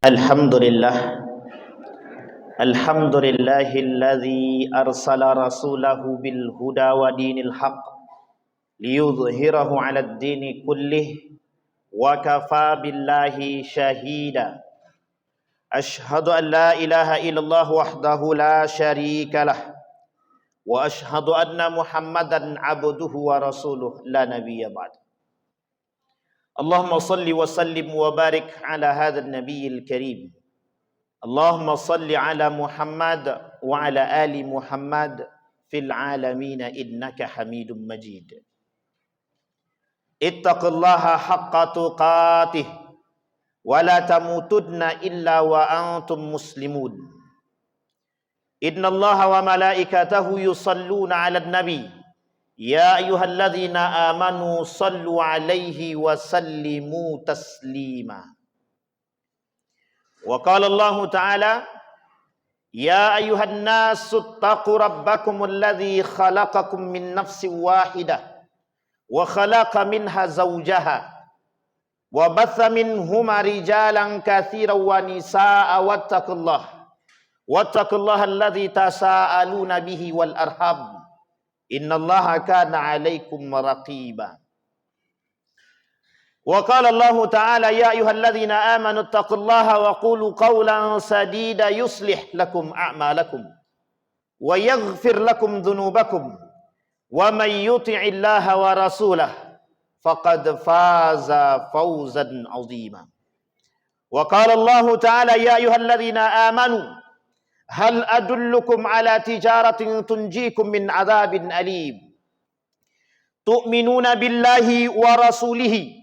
Alhamdulillah Alhamdulillahilladzi arsala rasulahu bil huda wa dinil haq liyudhhirahu 'alad dini kullih wa kafa billahi shahida. Ashhadu an la ilaha illallah wahdahu la syarika lah wa ashhadu anna Muhammadan 'abduhu wa rasuluh la nabiyya ba'd. Allahumma salli wa sallim wa barik ala hadzal nabiyil karim. Allahumma salli ala Muhammad wa ala ali Muhammad fil alamin innaka Hamidum Majid. Ittaqullaha haqqa tuqatih wa la tamutunna illa wa antum muslimun. Innallaha wa malaikatahu yusalluna 'alan nabi. Ya ayyuhalladzina amanu sallu 'alaihi wa sallimu taslima. Wa qala Allah Ta'ala, ya ayyuhan nasu taqu rabbakumul ladzi khalaqakum min nafsin wahidah wa khalaqa minha zawjaha wa batha minhuma rijalan katsiran wa nisaa'a wattaqullaha alladzi tasaaluna bihi wal arham innallaha kana 'alaikum raqiba. Wa qala Allah Ta'ala, ya ayyuhalladzina amanu taqullaha wa qulu qawlan sadida yuslih lakum a'malakum wa yaghfir lakum dhunubakum wa may yuti'illaha wa rasulahu faqad faza fawzan 'azima. Wa qala Allah Ta'ala, ya ayyuhalladzina amanu hal adullukum ala tijaratin tunjikum min adzabin alim tu'minuna billahi wa rasulihi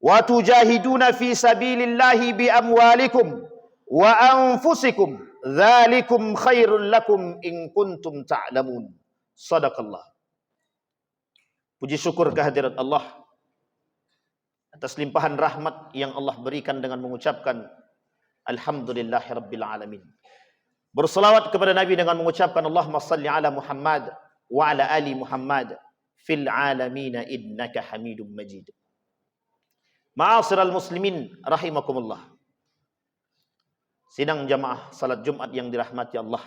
wa tujahiduna fi sabilillahi bi amwalikum wa anfusikum dzalikum khairul lakum in kuntum ta'lamun. Shadaqallah. Puji syukur kehadirat Allah atas limpahan rahmat yang Allah berikan dengan mengucapkan alhamdulillahirabbil alamin. Berselawat kepada Nabi dengan mengucapkan Allahumma salli ala Muhammad wa ala ali Muhammad fil alamin innaka Hamidum Majid. Ma'asyiral muslimin rahimakumullah. Sidang jamaah salat Jumat yang dirahmati Allah.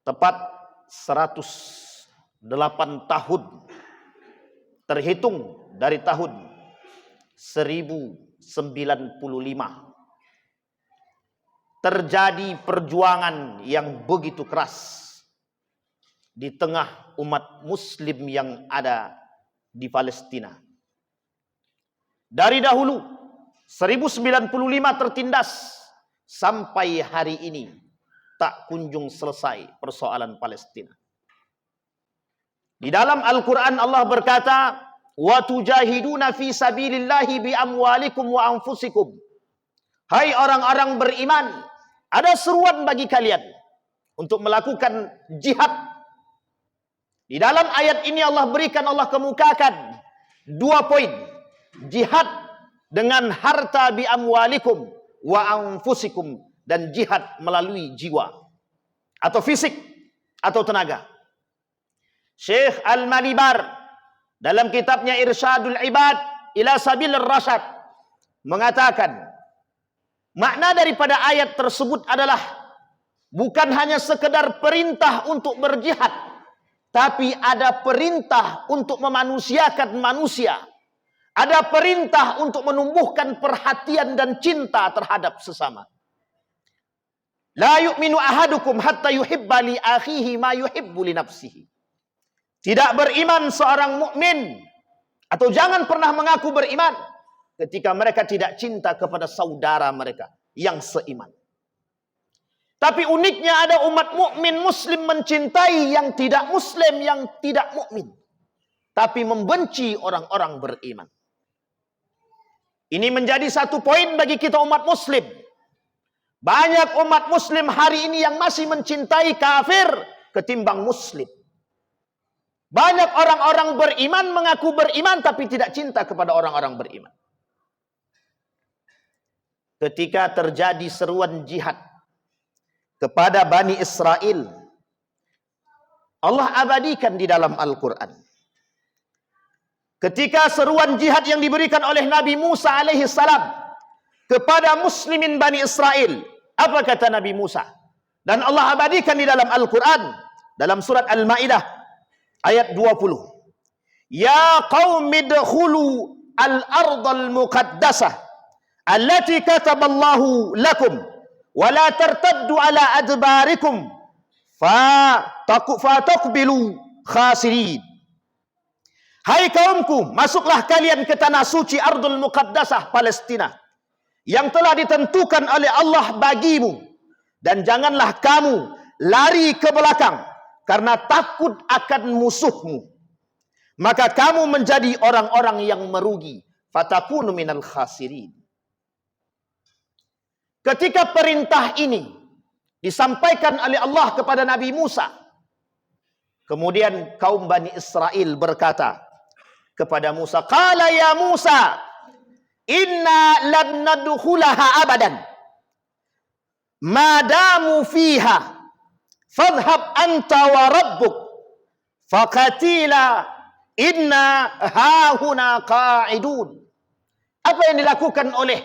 Tepat 108 tahun terhitung dari tahun 1095 terjadi perjuangan yang begitu keras di tengah umat muslim yang ada di Palestina. Dari dahulu 1095 tertindas sampai hari ini tak kunjung selesai persoalan Palestina. Di dalam Al-Quran Allah berkata, wa tujahiduna fi sabilillahi bi amwalikum wa anfusikum. Hai orang-orang beriman, ada seruan bagi kalian untuk melakukan jihad. Di dalam ayat ini Allah kemukakan 2 poin. Jihad dengan harta bi amwalikum wa anfusikum, dan jihad melalui jiwa atau fisik atau tenaga. Syekh Al-Malibar dalam kitabnya Irsyadul Ibad ila Sabilir Rasyad mengatakan, makna daripada ayat tersebut adalah bukan hanya sekedar perintah untuk berjihad, tapi ada perintah untuk memanusiakan manusia. Ada perintah untuk menumbuhkan perhatian dan cinta terhadap sesama. La yu'minu ahadukum hatta yuhibba li akhihi ma yuhibbu li nafsihi. Tidak beriman seorang mukmin, atau jangan pernah mengaku beriman ketika mereka tidak cinta kepada saudara mereka yang seiman. Tapi uniknya ada umat mukmin muslim mencintai yang tidak muslim, yang tidak mukmin, tapi membenci orang-orang beriman. Ini menjadi satu poin bagi kita umat muslim. Banyak umat muslim hari ini yang masih mencintai kafir ketimbang muslim. Banyak orang-orang beriman mengaku beriman tapi tidak cinta kepada orang-orang beriman. Ketika terjadi seruan jihad kepada Bani Israel, Allah abadikan di dalam Al-Quran. Ketika seruan jihad yang diberikan oleh Nabi Musa alaihi salam kepada muslimin Bani Israel. Apa kata Nabi Musa? Dan Allah abadikan di dalam Al-Quran, dalam surat Al-Ma'idah ayat 20. Ya qaumi dkhulu al-ardal muqaddasah allati kataballahu lakum wa la tartaddu ala adbarikum fataqbilu khasirin. Hai kaumku, masuklah kalian ke tanah suci Ardul Muqaddasah Palestina yang telah ditentukan oleh Allah bagimu, dan janganlah kamu lari ke belakang karena takut akan musuhmu, maka kamu menjadi orang-orang yang merugi. Fatakunu minal khasirin. Ketika perintah ini disampaikan oleh Allah kepada Nabi Musa, kemudian kaum Bani Israel berkata kepada Musa, qala ya Musa, inna lan nadkhulaha abadan madamu fiha fadhhab anta wa rabbuk faqatila inna hahuna qa'idun. Apa yang dilakukan oleh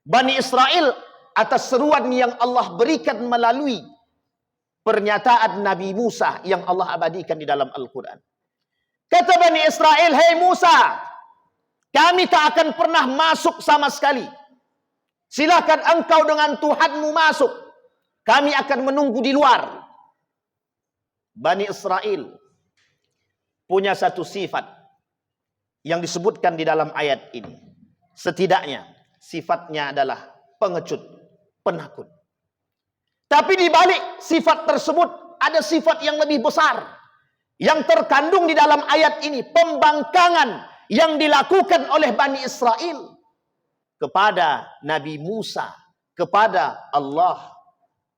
Bani Israel atas seruan yang Allah berikan melalui pernyataan Nabi Musa yang Allah abadikan di dalam Al-Quran. Kata Bani Israel, hei Musa, kami tak akan pernah masuk sama sekali. Silakan engkau dengan Tuhanmu masuk. Kami akan menunggu di luar. Bani Israel punya satu sifat yang disebutkan di dalam ayat ini. Setidaknya sifatnya adalah pengecut, penakut. Tapi di balik sifat tersebut ada sifat yang lebih besar yang terkandung di dalam ayat ini, pembangkangan yang dilakukan oleh Bani Israel kepada Nabi Musa, kepada Allah,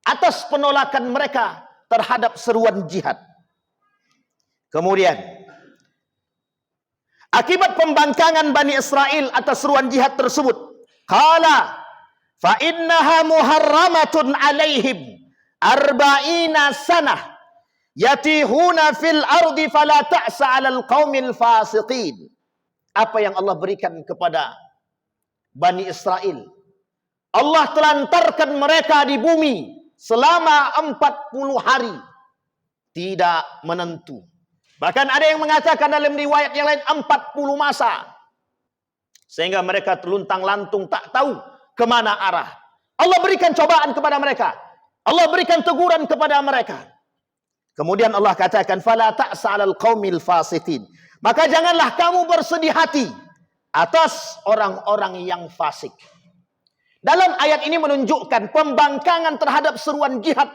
atas penolakan mereka terhadap seruan jihad. Kemudian, akibat pembangkangan Bani Israel atas seruan jihad tersebut, qala fa innaha muharramatun alaihim arba'ina sanah yatihuna fil ardi fala ta'sa 'alal qaumil fasiqin. Apa yang Allah berikan kepada Bani Israel? Allah telantarkan mereka di bumi selama 40 hari tidak menentu. Bahkan ada yang mengatakan dalam riwayat yang lain 40 masa. Sehingga mereka terluntang-lantung tak tahu kemana arah. Allah berikan cobaan kepada mereka. Allah berikan teguran kepada mereka. Kemudian Allah katakan, fala ta'sa 'alal qaumil fasiqin. Maka janganlah kamu bersedih hati atas orang-orang yang fasik. Dalam ayat ini menunjukkan pembangkangan terhadap seruan jihad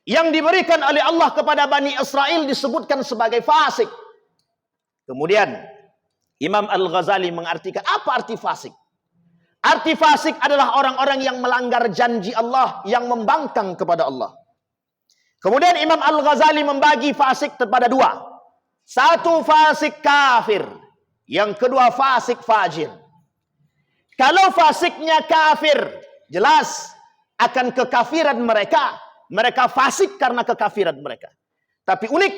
yang diberikan oleh Allah kepada Bani Israel disebutkan sebagai fasik. Kemudian Imam Al-Ghazali mengartikan, apa arti fasik? Arti fasik adalah orang-orang yang melanggar janji Allah, yang membangkang kepada Allah. Kemudian Imam Al-Ghazali membagi fasik kepada dua. Satu fasik kafir, yang kedua fasik fajir. Kalau fasiknya kafir, jelas akan kekafiran mereka. Mereka fasik karena kekafiran mereka. Tapi unik,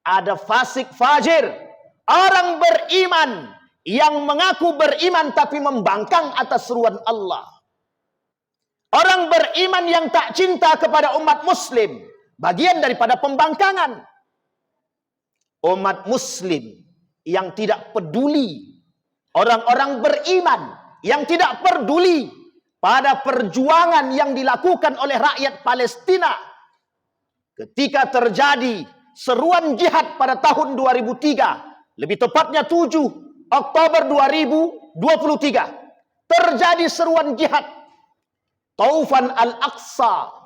ada fasik fajir. Orang beriman yang mengaku beriman tapi membangkang atas seruan Allah. Orang beriman yang tak cinta kepada umat muslim, bagian daripada pembangkangan. Umat muslim yang tidak peduli, orang-orang beriman yang tidak peduli pada perjuangan yang dilakukan oleh rakyat Palestina ketika terjadi seruan jihad pada tahun 2003, lebih tepatnya 7 Oktober 2023, terjadi seruan jihad Taufan Al-Aqsa.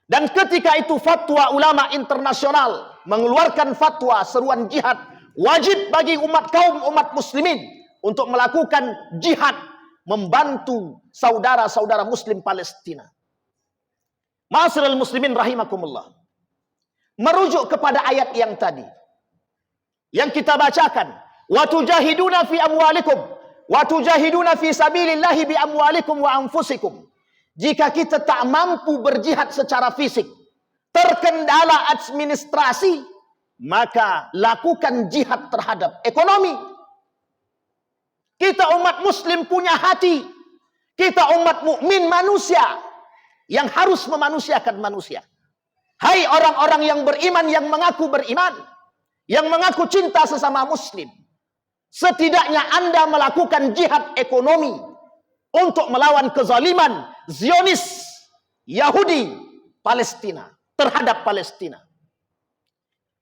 Dan ketika itu fatwa ulama internasional mengeluarkan fatwa seruan jihad wajib bagi umat muslimin untuk melakukan jihad membantu saudara-saudara muslim Palestina. Ma'asyiral muslimin rahimakumullah. Merujuk kepada ayat yang tadi yang kita bacakan, wa tujahiduna fi amwalikum wa tujahiduna fi sabilillahi bi amwalikum wa anfusikum. Jika kita tak mampu berjihad secara fisik, terkendala administrasi, maka lakukan jihad terhadap ekonomi. Kita umat muslim punya hati. Kita umat mukmin manusia yang harus memanusiakan manusia. Hai orang-orang yang beriman, yang mengaku beriman, yang mengaku cinta sesama muslim. Setidaknya Anda melakukan jihad ekonomi untuk melawan kezaliman Zionis, Yahudi, Palestina, terhadap Palestina.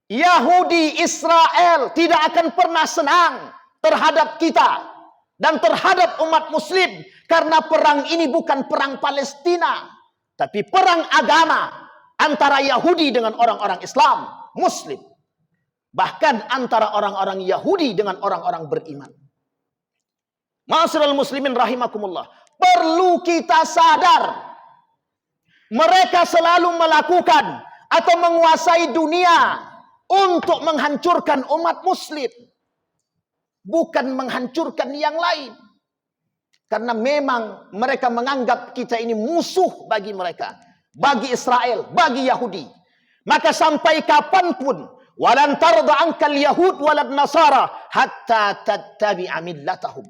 Yahudi Israel tidak akan pernah senang terhadap kita dan terhadap umat muslim, karena perang ini bukan perang Palestina, tapi perang agama antara Yahudi dengan orang-orang Islam, muslim. Bahkan antara orang-orang Yahudi dengan orang-orang beriman. Ma'asyiral muslimin rahimakumullah, perlu kita sadar, mereka selalu melakukan atau menguasai dunia untuk menghancurkan umat muslim, bukan menghancurkan yang lain. Karena memang mereka menganggap kita ini musuh bagi mereka, bagi Israel, bagi Yahudi. Maka sampai kapanpun, walan tarda ankal yahud walad nasara hatta tattabi'a millatahum.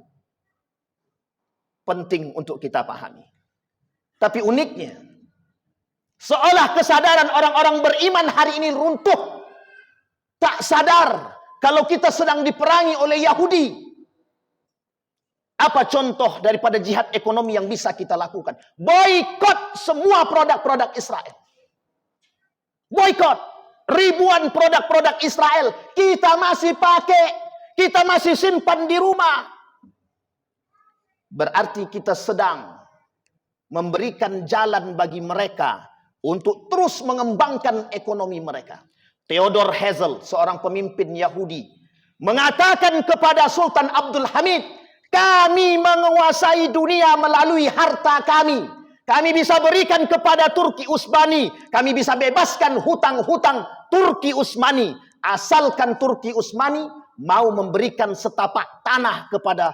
Penting untuk kita pahami. Tapi uniknya, seolah kesadaran orang-orang beriman hari ini runtuh. Tak sadar kalau kita sedang diperangi oleh Yahudi. Apa contoh daripada jihad ekonomi yang bisa kita lakukan? Boikot semua produk-produk Israel. Boikot ribuan produk-produk Israel. Kita masih pakai, kita masih simpan di rumah. Berarti kita sedang memberikan jalan bagi mereka untuk terus mengembangkan ekonomi mereka. Theodor Herzl, seorang pemimpin Yahudi, mengatakan kepada Sultan Abdul Hamid, kami menguasai dunia melalui harta kami. Kami bisa berikan kepada Turki Utsmani. Kami bisa bebaskan hutang-hutang Turki Utsmani. Asalkan Turki Utsmani mau memberikan setapak tanah kepada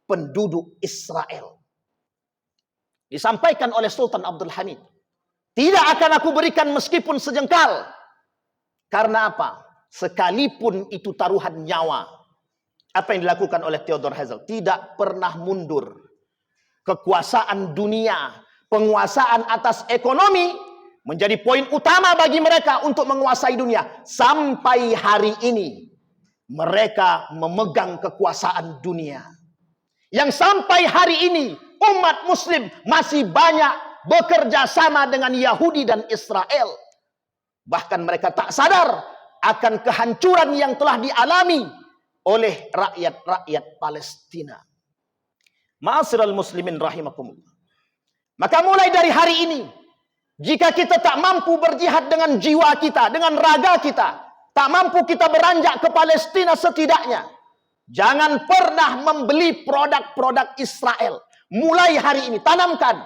penduduk Israel. Disampaikan oleh Sultan Abdul Hamid. Tidak akan aku berikan meskipun sejengkal. Karena apa? Sekalipun itu taruhan nyawa. Apa yang dilakukan oleh Theodor Herzl? Tidak pernah mundur. Kekuasaan dunia, penguasaan atas ekonomi menjadi poin utama bagi mereka untuk menguasai dunia. Sampai hari ini mereka memegang kekuasaan dunia. Yang sampai hari ini umat muslim masih banyak bekerja sama dengan Yahudi dan Israel. Bahkan mereka tak sadar akan kehancuran yang telah dialami oleh rakyat-rakyat Palestina. Ma'asyiral muslimin rahimakumullah. Maka mulai dari hari ini, jika kita tak mampu berjihad dengan jiwa kita, dengan raga kita, tak mampu kita beranjak ke Palestina setidaknya, jangan pernah membeli produk-produk Israel. Mulai hari ini, tanamkan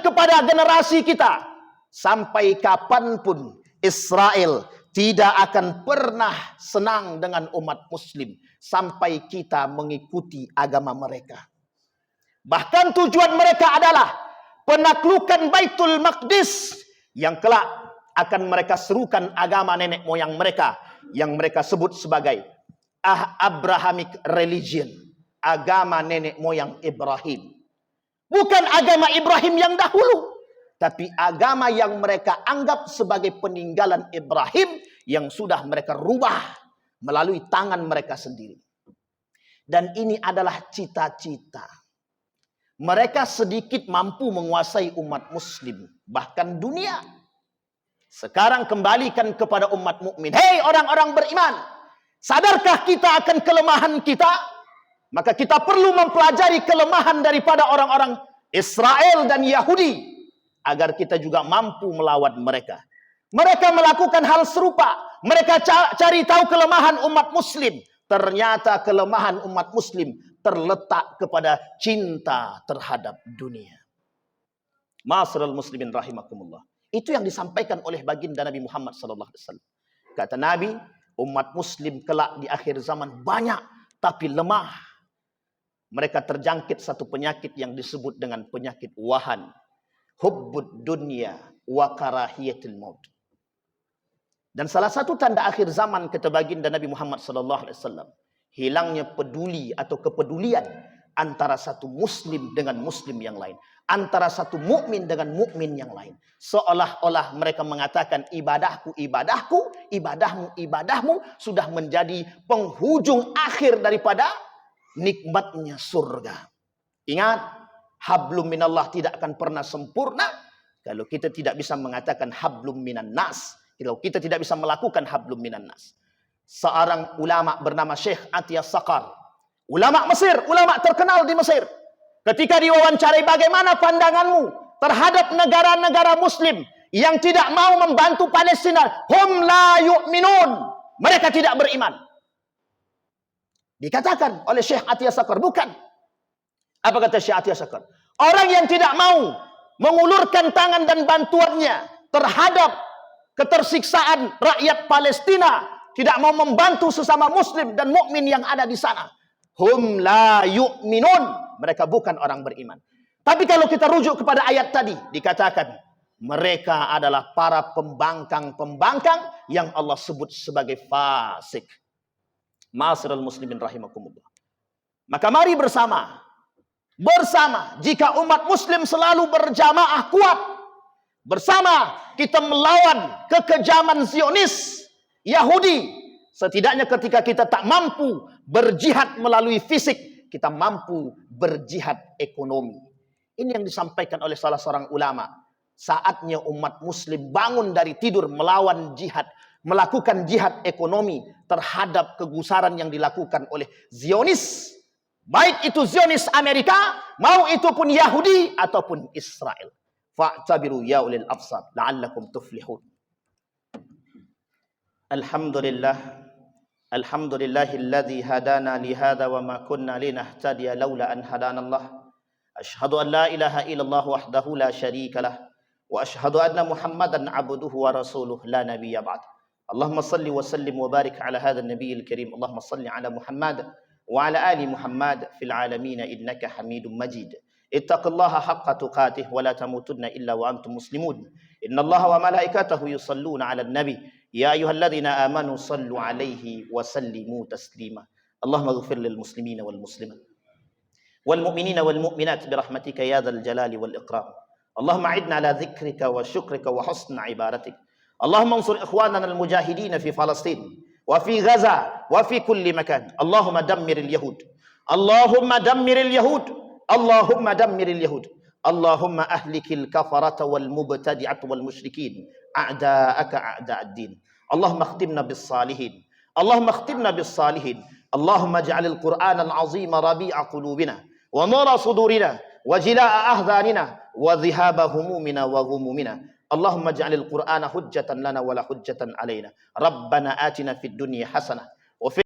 kepada generasi kita. Sampai kapanpun Israel tidak akan pernah senang dengan umat muslim. Sampai kita mengikuti agama mereka. Bahkan tujuan mereka adalah penaklukan Baitul Maqdis. Yang kelak akan mereka serukan agama nenek moyang mereka. Yang mereka sebut sebagai Abrahamic religion. Agama nenek moyang Ibrahim. Bukan agama Ibrahim yang dahulu. Tapi agama yang mereka anggap sebagai peninggalan Ibrahim yang sudah mereka rubah melalui tangan mereka sendiri. Dan ini adalah cita-cita. Mereka sedikit mampu menguasai umat muslim, bahkan dunia. Sekarang kembalikan kepada umat mukmin. Hei orang-orang beriman, sadarkah kita akan kelemahan kita? Maka kita perlu mempelajari kelemahan daripada orang-orang Israel dan Yahudi. Agar kita juga mampu melawan mereka. Mereka melakukan hal serupa. Mereka cari tahu kelemahan umat muslim. Ternyata kelemahan umat muslim terletak kepada cinta terhadap dunia. Ma'asyiral muslimin rahimakumullah. Itu yang disampaikan oleh baginda Nabi Muhammad SAW. Kata Nabi, umat muslim kelak di akhir zaman banyak tapi lemah. Mereka terjangkit satu penyakit yang disebut dengan penyakit wahan. Hubbud dunya wa karahiyatil maut. Dan salah satu tanda akhir zaman kata baginda Nabi Muhammad SAW, hilangnya peduli atau kepedulian antara satu muslim dengan muslim yang lain, antara satu mukmin dengan mukmin yang lain. Seolah-olah mereka mengatakan ibadahku, ibadahku, ibadahmu, ibadahmu sudah menjadi penghujung akhir daripada nikmatnya surga. Ingat, hablum minallah tidak akan pernah sempurna kalau kita tidak bisa mengatakan hablum minan nas. Kalau kita tidak bisa melakukan hablum minan nas. Seorang ulama bernama Syekh Atiyah Sakar, ulama Mesir, ulama terkenal di Mesir. Ketika diwawancarai, bagaimana pandanganmu terhadap negara-negara muslim yang tidak mau membantu Palestina? Hum la yu'minun. Mereka tidak beriman. Dikatakan oleh Syekh Atiyah Sakar, bukan. Apa kata Syekh Atiyah Sakar? Orang yang tidak mau mengulurkan tangan dan bantuannya terhadap ketersiksaan rakyat Palestina, tidak mau membantu sesama muslim dan mukmin yang ada di sana. Hum la yu'minun. Mereka bukan orang beriman. Tapi kalau kita rujuk kepada ayat tadi, dikatakan mereka adalah para pembangkang-pembangkang yang Allah sebut sebagai fasik. Ma'asyiral muslimin rahimakumullah. Maka mari bersama jika umat muslim selalu berjamaah kuat, bersama kita melawan kekejaman Zionis Yahudi. Setidaknya ketika kita tak mampu berjihad melalui fisik, kita mampu berjihad ekonomi. Ini yang disampaikan oleh salah seorang ulama. Saatnya umat muslim bangun dari tidur melawan jihad, melakukan jihad ekonomi terhadap kegusaran yang dilakukan oleh Zionis. Baik itu Zionis Amerika, mau itu pun Yahudi ataupun Israel. Fa'tabiru ya ulil absar la'allakum tuflihun. Alhamdulillahilladzi hadana li hadza wa ma kunna linahtadiya laula an hadanallah. Asyhadu an la ilaha illallah wahdahu la syarika lah wa asyhadu anna Muhammadan abduhu wa rasuluh la nabiyya ba'd. Allahumma salli wa sallim wa barik ala hadzal nabiyil karim. Allahumma salli ala Muhammad wa ala ali Muhammad fil alamin innaka Hamidum Majid. Ittaqillaha haqqa tuqatih wa la tamutunna illa wa antum muslimun. Innallaha wa malaikatahu yusalluna 'alan nabi. Ya ayyuhalladzina amanu sallu 'alaihi wa sallimu taslima. Allahumma ighfir lil muslimina wal muslimat wal mu'minina wal mu'minat bi rahmatika ya dzal jalali wal ikram. Allahumma a'idna ala dzikrika wa syukrika wa husni ibadatik. Allahumma ansur ikhwanana al mujahidin fi Palestin wa fi Gaza wa fi kulli makan. Allahumma dammiril yahud. Allahumma dammiril yahud. Allahumma dammiril yahud. Allahumma ahlikil kafarata wal mubtadi'at wal musyrikin a'da'aka a'da'ad din. Allahumma khtimna bis salihin. Allahumma khtimna bis salihin. Allahumma ij'alil Qur'ana al-'azima rabi'a qulubina wa nura sudurina wa jilaa'a ahzanina wa dhihaba humumina wa ghumumina. Allahumma ij'alil Qur'ana hujjatan lana wa la hujjatan alaina. Rabbana atina fid dunya hasanah